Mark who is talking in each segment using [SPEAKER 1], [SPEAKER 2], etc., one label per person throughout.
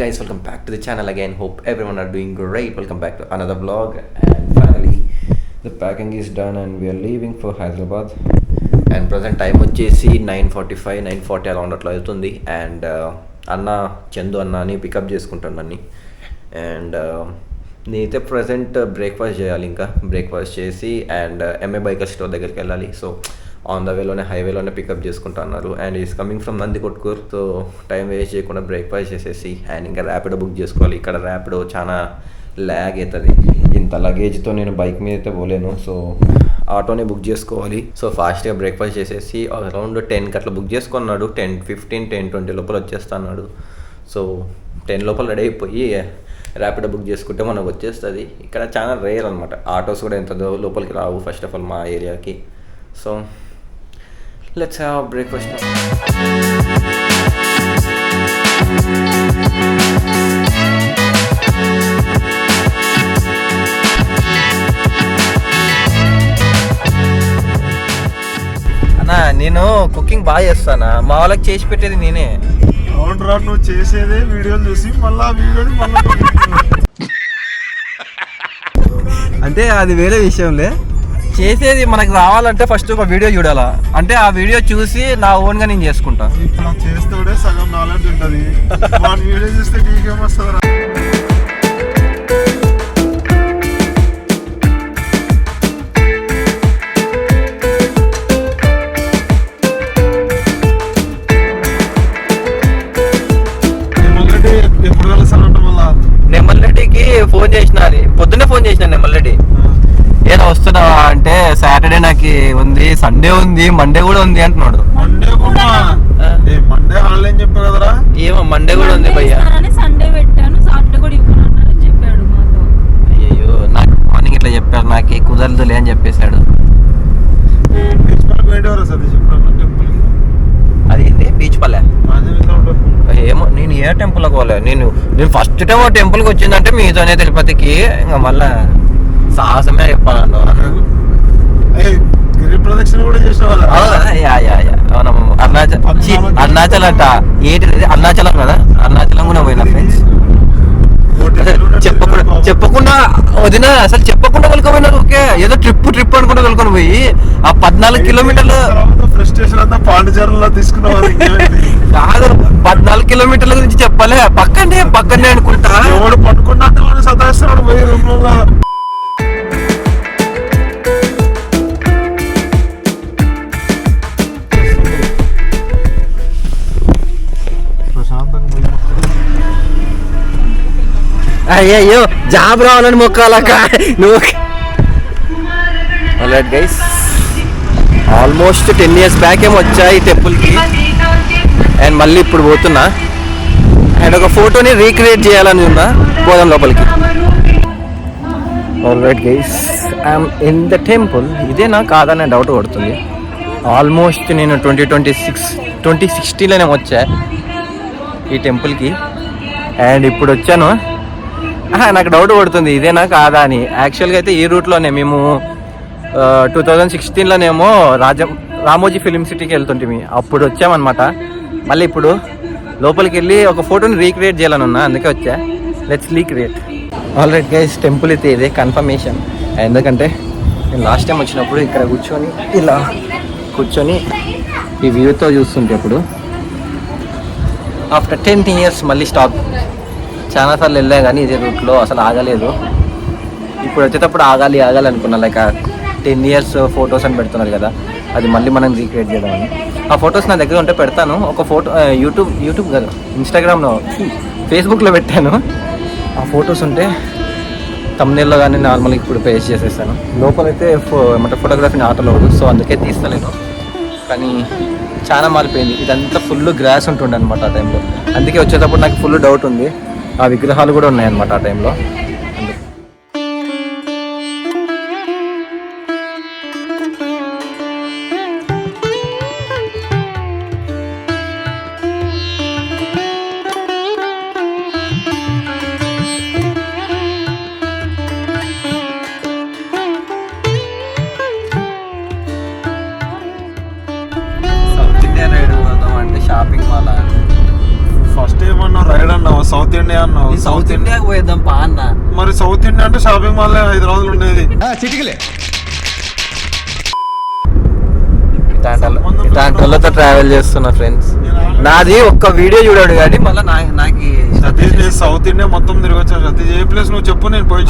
[SPEAKER 1] guys, welcome back to the channel again. Hope everyone are doing great. Welcome back to another vlog. And finally the packing is done and we are leaving for Hyderabad. And present time వచ్చేసి 9:45 9:40 around అట్లా అవుతుంది. And అన్న చందు అన్నని pickup చేసుకుంటాను నన్ను. And నేనైతే present breakfast చేయాలి, ఇంకా బ్రేక్ఫాస్ట్ చేసి అండ్ ఎంఏ బైకర్ స్టోర్ దగ్గరికి వెళ్ళాలి. సో ఆన్ ద వేలోనే హైవేలోనే పికప్ చేసుకుంటా అన్నారు. And is coming from Nandikotkur. So time waste చేయకుండా బ్రేక్ఫాస్ట్ చేసేసి అండ్ ఇంకా ర్యాపిడో బుక్ చేసుకోవాలి. ఇక్కడ ర్యాపిడో చాలా ల్యాగ్ అవుతుంది. ఇంత లగేజ్తో నేను బైక్ మీద అయితే పోలేను. సో ఆటోనే బుక్ చేసుకోవాలి. సో ఫాస్ట్గా బ్రేక్ఫాస్ట్ చేసేసి అరౌండ్ 10కి అట్లా బుక్ చేసుకున్నాడు. 10:15 10:20 లోపల వచ్చేస్తా అన్నాడు. సో 10 లోపల రెడీ అయిపోయి ర్యాపిడో బుక్ చేసుకుంటే మనకు వచ్చేస్తుంది. ఇక్కడ చాలా రేర్ అనమాట, ఆటోస్ కూడా ఎంత లోపలికి రావు ఫస్ట్ ఆఫ్ ఆల్ మా ఏరియాకి. So let's have breakfast now. అన్నా నేను కుకింగ్ బాగా చేస్తానా, మా వాళ్ళకి చేసి పెట్టేది నేనే.
[SPEAKER 2] అవునరా, నువ్వు చేసేదే వీడియోలు చూసి మళ్ళీ వీడియోని
[SPEAKER 1] అంటే అది వేరే విషయంలే. చేసేది మనకు రావాలంటే ఫస్ట్ ఒక వీడియో చూడాలా, అంటే ఆ వీడియో చూసి నా ఓన్గా నేను చేసుకుంటా.
[SPEAKER 2] ఇప్పుడు చేస్తే సగం నాలెడ్జ్ ఉంటుంది, వీడియో చూస్తే నీకేం వస్తుందిరా. ఎప్పుడు కలుస్తానంట మళ్ళా?
[SPEAKER 1] నెమ్మల్రెడ్డికి ఫోన్ చేసిన, పొద్దున్నే ఫోన్ చేసిన నెమ్మల్రెడ్డి. ఏదో వస్తున్నావా అంటే సాటర్డే నాకు ఉంది, సండే ఉంది, మండే కూడా ఉంది అంటున్నాడు.
[SPEAKER 2] మండే హాలిడే అని చెప్పారు కదరా.
[SPEAKER 1] ఏమో మండే కూడా ఉంది భయ్యా.
[SPEAKER 3] సండే పెట్టాను, సాటర్డే కూడా ఇవ్వను చెప్పాడు మాతో.
[SPEAKER 1] అయ్యో నాకు మార్నింగ్ ఇట్లా చెప్పారు, నాకు కుదరదులే అని చెప్పేశాడు. అది ఏంటి బీచ్ పల్లె? ఏమో నేను ఏ టెంపుల్కి పోలే. నేను ఫస్ట్ టైం ఆ టెంపుల్కి వచ్చిందంటే మీతోనే తిరుపతికి, ఇంకా మళ్ళా సాహసమే చెప్పాను. అరుణాచల్ అంట, ఏంటి అరుణాచలం కదా, అరుణాచలం కూడా పోయినా ఫ్రెండ్స్. చెప్పకుండా వదిన, అసలు చెప్పకుండా కలుకోపోయినారు. ఓకే ఏదో ట్రిప్ అనుకుంటా కలుకొని పోయి ఆ 14 కిలోమీటర్లు కాదు, 14 కిలోమీటర్ల గురించి చెప్పాలి. పక్కనే అనుకుంటా
[SPEAKER 2] పట్టుకున్నా సదాస్తున్నాడు పోయి రూమ్ లో.
[SPEAKER 1] అయ్యో జాబ్ రావాలని మొక్కాలక్క నువ్వు. Alright guys, almost 10 years back ఏమో వచ్చాయి టెంపుల్కి. అండ్ మళ్ళీ ఇప్పుడు పోతున్నా. అండ్ ఒక ఫోటోని రీక్రియేట్ చేయాలని ఉన్నా, పోదాం లోపలికి. Alright guys, I'm in the temple. ఇదేనా కాదనే డౌట్ పడుతుంది. ఆల్మోస్ట్ నేను 2016లోనే వచ్చా ఈ టెంపుల్కి. అండ్ ఇప్పుడు వచ్చాను, నాకు డౌట్ పడుతుంది ఇదేనా కాదా అని. యాక్చువల్గా అయితే ఈ రూట్లోనే మేము 2016లోనేమో రామోజీ ఫిలిం సిటీకి వెళ్తుంటే అప్పుడు వచ్చామన్నమాట. మళ్ళీ ఇప్పుడు లోపలికి వెళ్ళి ఒక ఫోటోని రీక్రియేట్ చేయాలని ఉన్నా, అందుకే వచ్చా. Let's recreate. Alright guys, temple అయితే ఇదే కన్ఫర్మేషన్. ఎందుకంటే నేను లాస్ట్ టైం వచ్చినప్పుడు ఇక్కడ ఇలా కూర్చొని ఈ వ్యూతో చూస్తుంటే ఇప్పుడు ఆఫ్టర్ 10 years మళ్ళీ స్టాప్. చాలాసార్లు వెళ్ళా కానీ ఇదే రూట్లో అసలు ఆగలేదు. ఇప్పుడు వచ్చేటప్పుడు ఆగాలి అనుకున్నా. లైక్ 10 years ఫొటోస్ అని పెడుతున్నారు కదా, అది మళ్ళీ మనం రీక్రియేట్ చేద్దామని. ఆ ఫొటోస్ నా దగ్గర ఉంటే పెడతాను. ఒక ఫోటో యూట్యూబ్ కాదు, ఇన్స్టాగ్రామ్లో ఫేస్బుక్లో పెట్టాను. ఆ ఫొటోస్ ఉంటే తమ్నెల్లో కానీ నార్మల్గా ఇప్పుడు పేస్ట్ చేసేస్తాను. లోపలైతే ఏమంటే ఫోటోగ్రఫీని ఆటలో, సో అందుకే తీస్తలేను. కానీ చాలా మారిపోయింది. ఇదంతా ఫుల్ గ్రాస్ ఉంటుండే అనమాట ఆ టైంలో. అందుకే వచ్చేటప్పుడు నాకు ఫుల్ డౌట్ ఉంది. ఆ విగ్రహాలు కూడా ఉన్నాయన్నమాట ఆ టైంలో.
[SPEAKER 2] సౌత్ ఇండియా అన్నావు.
[SPEAKER 1] సౌత్ ఇండియాకి పోయేద్దాం పా అన్న.
[SPEAKER 2] మరి సౌత్ ఇండియా అంటే షాపింగ్ మాల్ హైదరాబాద్ లో ఉండేది.
[SPEAKER 1] ఇట్లాంటి వాళ్ళతో ట్రావెల్ చేస్తున్నా ఫ్రెండ్స్. నాది ఒక్క వీడియో చూడాడు కానీ మళ్ళీ నాకు
[SPEAKER 2] సతీష్ నేను సౌత్ ఇండియా మొత్తం తిరిగి వచ్చాను. సతీష్ ఏ ప్లేస్ నువ్వు చెప్పు, నేను పోయి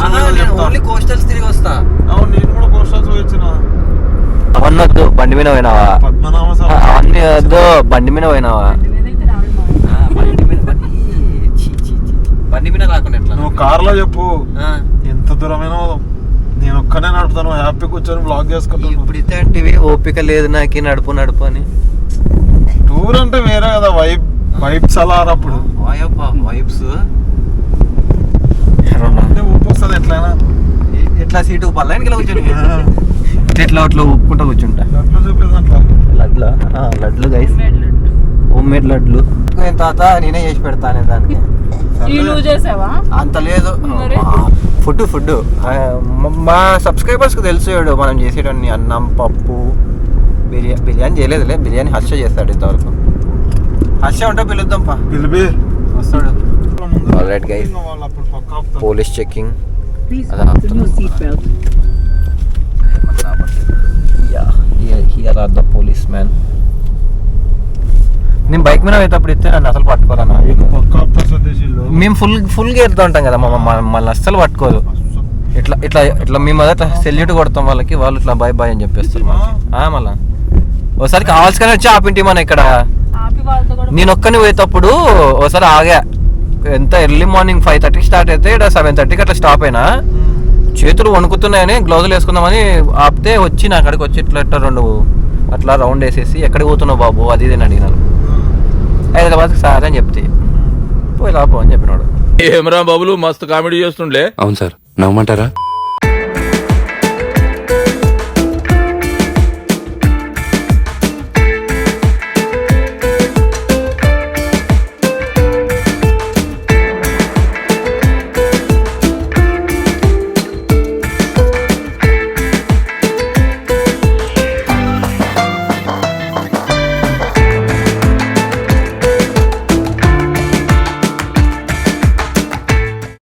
[SPEAKER 1] ఓన్లీ కోస్టల్స్ తిరిగి వస్తా.
[SPEAKER 2] అవును నేను కూడా కోస్టల్స్ పోయి వచ్చిన.
[SPEAKER 1] అవన్నీ వద్దు, బండి మీద పోయినావా?
[SPEAKER 2] పద్మనాభ
[SPEAKER 1] అవన్నీ వద్దు, బండి మీద పోయినావా?
[SPEAKER 3] నేనైతే రాడు మా.
[SPEAKER 1] బండి మీద రాకుండా ఎట్లా?
[SPEAKER 2] నువ్వు కార్ లో చెప్పు ఎంత దూరమైనా నేను ఒక్కనే నడుపుతాను. హ్యాపీ కూర్చొని బ్లాగ్ చేసుకుంటాను.
[SPEAKER 1] ఇప్పుడు ఇలాంటివి ఓపిక లేదు నాకు, నడుపు నడుపు అని.
[SPEAKER 2] టూర్ అంటే వేరే కదా, వైబ్స్ అలా అప్పుడు
[SPEAKER 1] వైబ్స్
[SPEAKER 2] అంటే ఊపి వస్తుంది ఎట్లయినా.
[SPEAKER 1] ఎట్లా సీటు పల్లెనికి కూర్చొని ఎట్లా అట్లా ఊపుకుంటా కూర్చుంటా.
[SPEAKER 2] లడ్లు చూపేది అట్లా.
[SPEAKER 1] లడ్లు గైస్, హోమ్ మేడ్ లడ్లు. తాత నేనే చేసి పెడతానే దానికి.
[SPEAKER 3] ఈ నువ్వు చేసావా?
[SPEAKER 1] అంత లేదు.
[SPEAKER 3] మరి?
[SPEAKER 1] ఫుడ్ మా సబ్స్క్రైబర్స్ కి తెలుసు మనం చేసేటన్ని. అన్నం, పప్పు, బిర్యానీ చేయలేదులే. బిర్యానీ హర్ష చేస్తాడు ఇంతవరకు. హర్ష ఉంటే పిలుద్దాం పా.
[SPEAKER 2] పిలిపి
[SPEAKER 1] వస్తాడు. ఆల్రైట్ గైస్,
[SPEAKER 2] వాళ్ళు అప్పుడు పక్క ఆపుతారు.
[SPEAKER 1] Police checking.
[SPEAKER 4] Please fasten your seatbelt.
[SPEAKER 1] Here are the policeman. నేను బైక్ మీద పోయేటప్పుడు ఇస్తే నన్ను అసలు పట్టుకోవాలన్నా.
[SPEAKER 2] పక్క ఆపుతారు సతీష్ వీళ్ళు.
[SPEAKER 1] మేము ఫుల్గా వెళ్తూ ఉంటాం కదా, మమ్మల్ని అస్సలు పట్టుకోదు. ఇట్లా మేము అదే సెల్యూట్ కొడతాం వాళ్ళకి, వాళ్ళు ఇట్లా బాయ్ బాయ్ అని చెప్పేస్తారు మళ్ళా. ఒకసారి కావాల్సుకొని వచ్చి ఆపింటి మన ఇక్కడ.
[SPEAKER 3] ఆపి వాళ్ళతో కూడా
[SPEAKER 1] నేను ఒక్కని పోయేటప్పుడు ఒకసారి ఆగా. ఎంత ఎర్లీ మార్నింగ్ 5:30కి స్టార్ట్ అయితే ఇక్కడ 7:30కి అట్లా స్టాప్ అయినా. చేతులు వణుకుతున్నాయని గ్లౌజులు వేసుకుందామని ఆపితే వచ్చి నా అక్కడికి వచ్చి ఇట్లా అట్లా రౌండ్ వేసేసి ఎక్కడికి పోతున్నావు బాబు అది ఇది అని అడిగినాను. హైదరాబాద్కి సార్ అని చెప్తే పోయి లాపో అని చెప్పినాడు.
[SPEAKER 5] ఏమరా బాబులు మస్తు కామెడీ చేస్తుండే.
[SPEAKER 6] అవును సార్, నవ్వమంటారా?